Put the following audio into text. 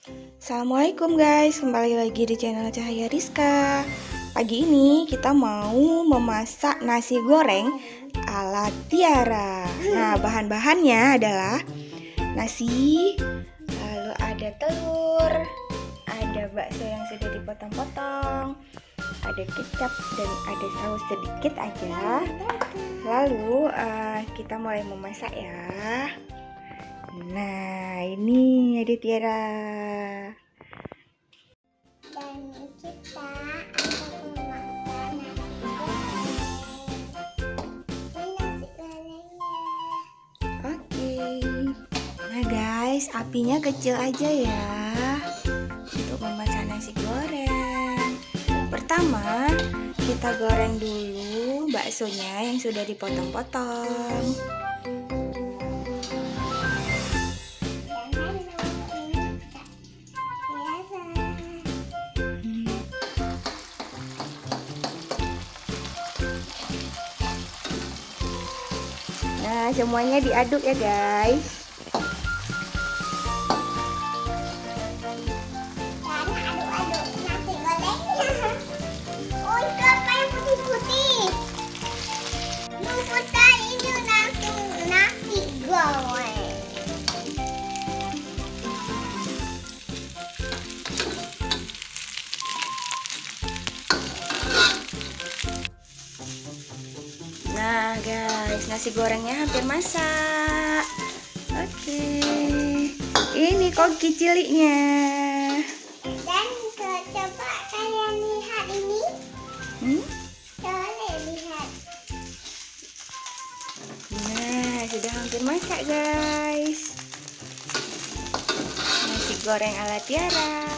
Assalamualaikum guys, kembali lagi di channel Cahaya Rizka. Pagi ini kita mau memasak nasi goreng ala Tiara. Nah, bahan-bahannya adalah nasi, lalu ada telur, ada bakso yang sudah dipotong-potong, ada kecap dan ada saus sedikit aja. Lalu kita mulai memasak ya. Nah, ini ada Tiara. Dan kita akan memasak nasi gorengnya. Oke. Nah guys, apinya kecil aja ya untuk memasak nasi goreng. Pertama, kita goreng dulu baksonya yang sudah dipotong-potong. Nah, semuanya diaduk ya guys. Karena aduk-aduk nasi gorengnya. Oh, itu apa yang putih-putih? Luputan ini nasi goreng. Nah guys, nasi gorengnya hampir masak. Oke, ini koki ciliknya. Dan coba kalian lihat ini. Coba lihat. Nah, sudah hampir masak guys. Nasi goreng ala Tiara.